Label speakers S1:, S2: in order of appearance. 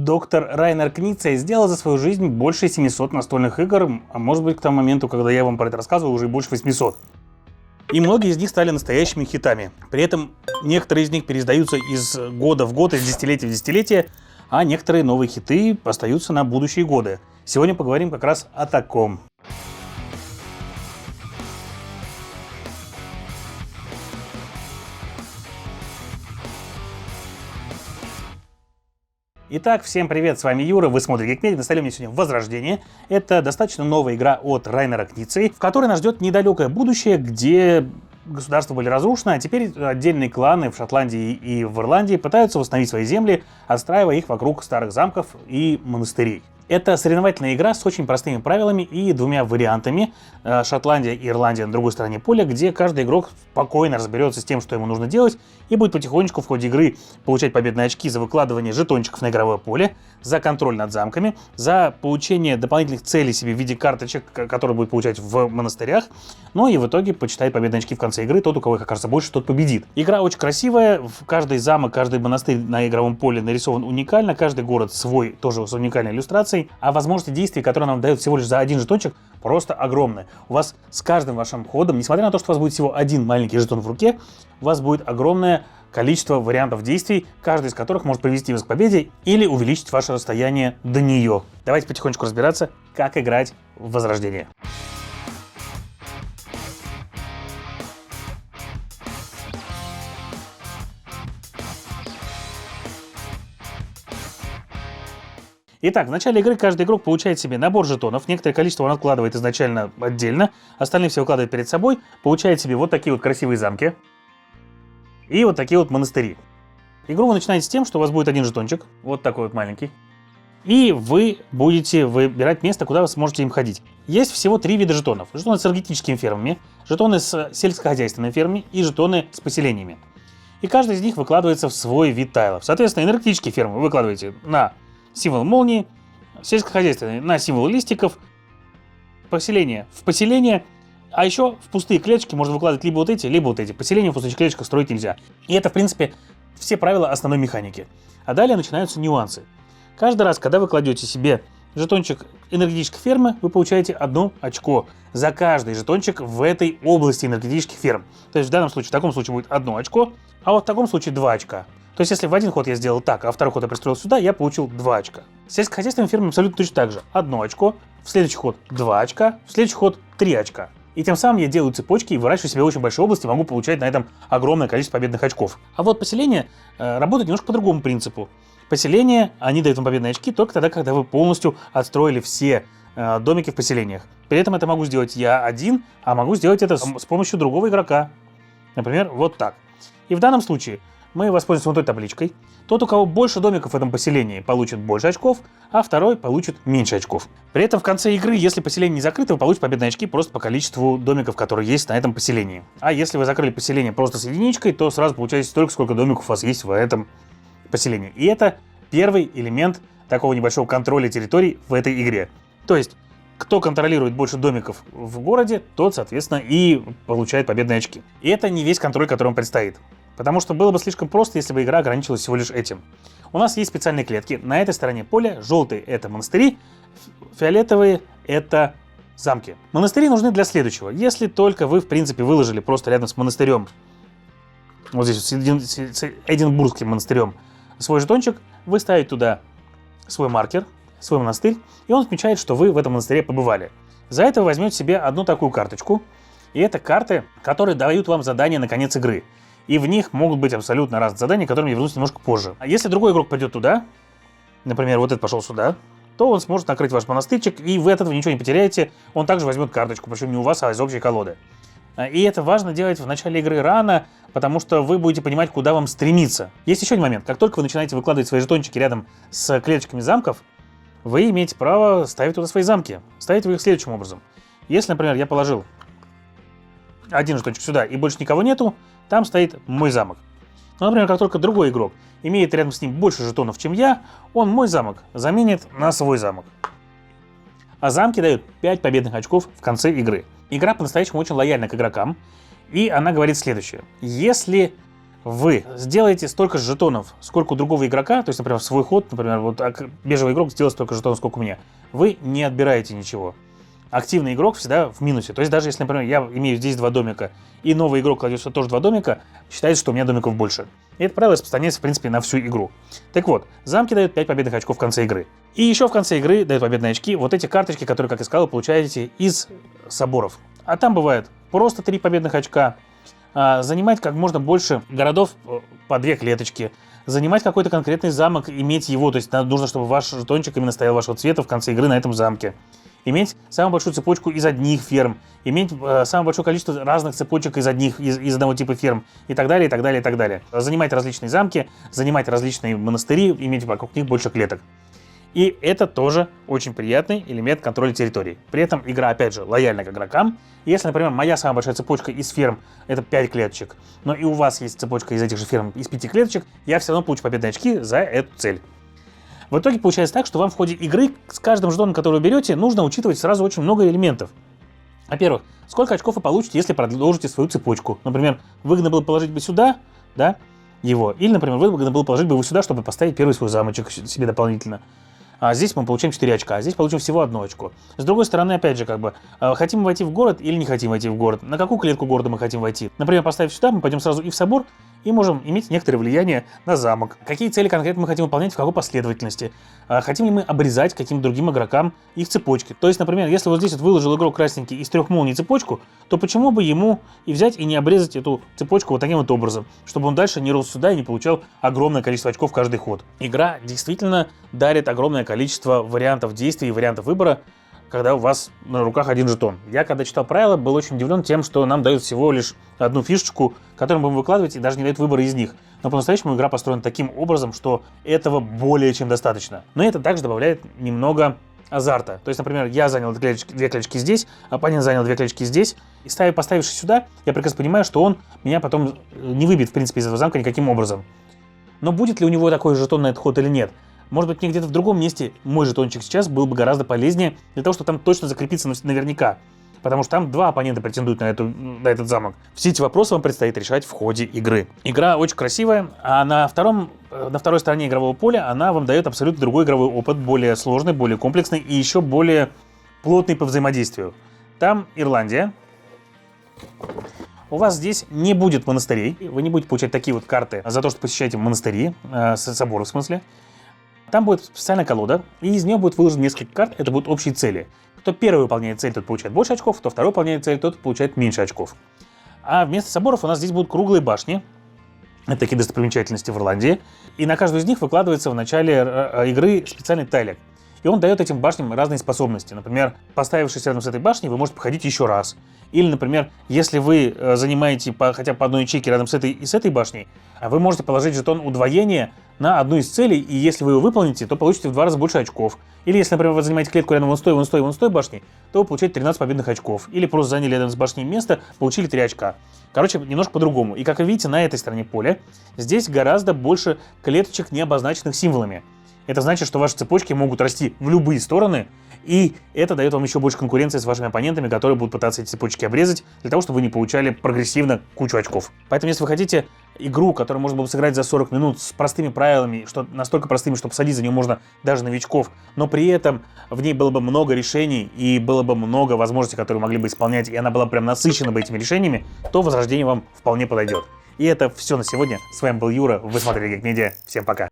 S1: Доктор Райнер Кницей сделал за свою жизнь больше 700 настольных игр, а может быть к тому моменту, когда я вам про это рассказывал, уже больше 800. И многие из них стали настоящими хитами. При этом некоторые из них переиздаются из года в год, из десятилетия в десятилетие, а некоторые новые хиты остаются на будущие годы. Сегодня поговорим как раз о таком. Итак, всем привет, с вами Юра, вы смотрите Geekmedia, на столе у меня сегодня Возрождение. Это достаточно новая игра от Райнера Кницей, в которой нас ждет недалекое будущее, где государства были разрушены, а теперь отдельные кланы в Шотландии и в Ирландии пытаются восстановить свои земли, отстраивая их вокруг старых замков и монастырей. Это соревновательная игра с очень простыми правилами и двумя вариантами. Шотландия и Ирландия на другой стороне поля, где каждый игрок спокойно разберется с тем, что ему нужно делать, и будет потихонечку в ходе игры получать победные очки за выкладывание жетончиков на игровое поле, за контроль над замками, за получение дополнительных целей себе в виде карточек, которые будет получать в монастырях. Ну и в итоге почитает победные очки в конце игры. Тот, у кого их окажется больше, тот победит. Игра очень красивая. Каждый замок, каждый монастырь на игровом поле нарисован уникально. Каждый город свой, тоже с уникальной иллюстрацией. А возможности действий, которые нам дают всего лишь за один жетончик, просто огромные. У вас с каждым вашим ходом, несмотря на то, что у вас будет всего один маленький жетон в руке, у вас будет огромное количество вариантов действий, каждый из которых может привести вас к победе или увеличить ваше расстояние до нее. Давайте потихонечку разбираться, как играть в Возрождение. Итак, в начале игры каждый игрок получает себе набор жетонов. Некоторое количество он откладывает изначально отдельно, остальные все укладывает перед собой. Получает себе вот такие вот красивые замки и вот такие вот монастыри. Игру вы начинаете с тем, что у вас будет один жетончик, вот такой вот маленький. И вы будете выбирать место, куда вы сможете им ходить. Есть всего 3 вида жетонов. Жетоны с энергетическими фермами, жетоны с сельскохозяйственными фермами и жетоны с поселениями. И каждый из них выкладывается в свой вид тайлов. Соответственно, энергетические фермы вы выкладываете на символ молнии, сельскохозяйственные на символ листиков, поселение в поселение, а еще в пустые клеточки можно выкладывать либо вот эти, либо вот эти. Поселения в пустых клеточках строить нельзя. И это, в принципе, все правила основной механики. А далее начинаются нюансы. Каждый раз, когда вы кладете себе жетончик энергетической фермы, вы получаете 1 очко за каждый жетончик в этой области энергетических ферм. То есть в данном случае, в таком случае будет 1 очко, а вот в таком случае 2 очка. То есть, если в один ход я сделал так, а второй ход я пристроил сюда, я получил 2 очка. Сельскохозяйственным фермам абсолютно точно так же. 1 очко, в следующий ход 2 очка, в следующий ход 3 очка. И тем самым я делаю цепочки и выращиваю себе очень большие области, могу получать на этом огромное количество победных очков. А вот поселения работают немножко по другому принципу. Поселения, они дают вам победные очки только тогда, когда вы полностью отстроили все домики в поселениях. При этом это могу сделать я один, а могу сделать это с помощью другого игрока. Например, вот так. И в данном случае мы воспользуемся вот этой табличкой. Тот, у кого больше домиков в этом поселении, получит больше очков, а второй получит меньше очков. При этом в конце игры, если поселение не закрыто, вы получите победные очки просто по количеству домиков, которые есть на этом поселении. А если вы закрыли поселение просто с единичкой, то сразу получаете столько, сколько домиков у вас есть в этом поселении. И это первый элемент такого небольшого контроля территорий в этой игре. То есть, кто контролирует больше домиков в городе, тот, соответственно, и получает победные очки. И это не весь контроль, который вам предстоит. Потому что было бы слишком просто, если бы игра ограничилась всего лишь этим. У нас есть специальные клетки. На этой стороне поля желтые — это монастыри, фиолетовые — это замки. Монастыри нужны для следующего. Если только вы, в принципе, выложили просто рядом с монастырем, вот здесь с Эдинбургским монастырем, свой жетончик, вы ставите туда свой маркер, свой монастырь, и он отмечает, что вы в этом монастыре побывали. За это вы возьмете себе одну такую карточку. И это карты, которые дают вам задания на конец игры. И в них могут быть абсолютно разные задания, к которым я вернусь немножко позже. А если другой игрок пойдет туда, например, вот этот пошел сюда, то он сможет накрыть ваш монастырчик, и вы от этого ничего не потеряете. Он также возьмет карточку, причем не у вас, а из общей колоды. И это важно делать в начале игры рано, потому что вы будете понимать, куда вам стремиться. Есть еще один момент. Как только вы начинаете выкладывать свои жетончики рядом с клеточками замков, вы имеете право ставить туда свои замки. Ставить вы их следующим образом. Если, например, я положил один жетончик сюда и больше никого нету, там стоит мой замок. Но, например, как только другой игрок имеет рядом с ним больше жетонов, чем я, он мой замок заменит на свой замок. А замки дают 5 победных очков в конце игры. Игра по-настоящему очень лояльна к игрокам, и она говорит следующее. Если вы сделаете столько же жетонов, сколько у другого игрока, то есть, например, в свой ход, например, вот бежевый игрок сделал столько жетонов, сколько у меня, вы не отбираете ничего. Активный игрок всегда в минусе. То есть даже если, например, я имею здесь 2 домика, и новый игрок кладет сюда тоже 2 домика, считается, что у меня домиков больше. И это правило распространяется, в принципе, на всю игру. Так вот, замки дают 5 победных очков в конце игры. И еще в конце игры дают победные очки вот эти карточки, которые, как я сказал, вы получаете из соборов. А там бывает просто 3 победных очка, занимать как можно больше городов по 2 клеточки, занимать какой-то конкретный замок, иметь его, то есть нужно, чтобы ваш жетончик именно стоял вашего цвета в конце игры на этом замке. Иметь самую большую цепочку из одних ферм, иметь самое большое количество разных цепочек из одного типа ферм и так далее, и так далее, и так далее. Занимать различные замки, занимать различные монастыри, иметь вокруг них больше клеток. И это тоже очень приятный элемент контроля территории. При этом игра, опять же, лояльна к игрокам. Если, например, моя самая большая цепочка из ферм — это 5 клеточек, но и у вас есть цепочка из этих же ферм из 5 клеточек, я все равно получу победные очки за эту цель. В итоге получается так, что вам в ходе игры с каждым жетоном, который вы берете, нужно учитывать сразу очень много элементов. Во-первых, сколько очков вы получите, если продолжите свою цепочку. Например, выгодно было положить бы сюда, да, его, или, например, выгодно было положить бы его сюда, чтобы поставить первый свой замочек себе дополнительно. А здесь мы получаем 4 очка, а здесь получим всего 1 очко. С другой стороны, опять же, хотим мы войти в город или не хотим войти в город? На какую клетку города мы хотим войти? Например, поставив сюда, мы пойдем сразу и в собор, и можем иметь некоторое влияние на замок. Какие цели конкретно мы хотим выполнять, в какой последовательности? Хотим ли мы обрезать каким-то другим игрокам их цепочки? То есть, например, если вот здесь вот выложил игрок красненький из 3 молний цепочку, то почему бы ему и взять и не обрезать эту цепочку вот таким вот образом, чтобы он дальше не рос сюда и не получал огромное количество очков каждый ход. Игра действительно дарит огромное количество вариантов действий и вариантов выбора, когда у вас на руках 1 жетон. Я, когда читал правила, был очень удивлен тем, что нам дают всего лишь 1 фишечку, которую мы будем выкладывать, и даже не дают выбора из них. Но по-настоящему игра построена таким образом, что этого более чем достаточно. Но это также добавляет немного азарта. То есть, например, я занял 2 клеточки здесь, оппонент занял 2 клеточки здесь, и поставившись сюда, я прекрасно понимаю, что он меня потом не выбьет, в принципе, из этого замка никаким образом. Но будет ли у него такой жетон на этот ход или нет? Может быть, мне где-то в другом месте мой жетончик сейчас был бы гораздо полезнее для того, чтобы там точно закрепиться наверняка. Потому что там 2 оппонента претендуют на этот замок. Все эти вопросы вам предстоит решать в ходе игры. Игра очень красивая, а на второй стороне игрового поля она вам дает абсолютно другой игровой опыт, более сложный, более комплексный и еще более плотный по взаимодействию. Там Ирландия. У вас здесь не будет монастырей, вы не будете получать такие вот карты за то, что посещаете монастыри, соборы в смысле. Там будет специальная колода, и из нее будет выложено несколько карт, это будут общие цели. Кто первый выполняет цель, тот получает больше очков, кто второй выполняет цель, тот получает меньше очков. А вместо соборов у нас здесь будут круглые башни, это такие достопримечательности в Ирландии, и на каждую из них выкладывается в начале игры специальный тайлер. И он дает этим башням разные способности. Например, поставившись рядом с этой башней, вы можете походить еще раз. Или, например, если вы занимаете хотя бы по 1 ячейке рядом с этой башней, вы можете положить жетон удвоения на одну из целей, и если вы его выполните, то получите в 2 раза больше очков. Или если, например, вы занимаете клетку рядом вон с той башней, то вы получаете 13 победных очков. Или просто заняли рядом с башней место, получили 3 очка. Короче, немножко по-другому. И как вы видите, на этой стороне поля здесь гораздо больше клеточек, не обозначенных символами. Это значит, что ваши цепочки могут расти в любые стороны, и это дает вам еще больше конкуренции с вашими оппонентами, которые будут пытаться эти цепочки обрезать, для того, чтобы вы не получали прогрессивно кучу очков. Поэтому, если вы хотите игру, которую можно было бы сыграть за 40 минут с простыми правилами, настолько простыми, что посадить за нее можно даже новичков, но при этом в ней было бы много решений и было бы много возможностей, которые могли бы исполнять, и она была прям насыщена бы этими решениями, то Возрождение вам вполне подойдет. И это все на сегодня. С вами был Юра, вы смотрели Geek Media. Всем пока.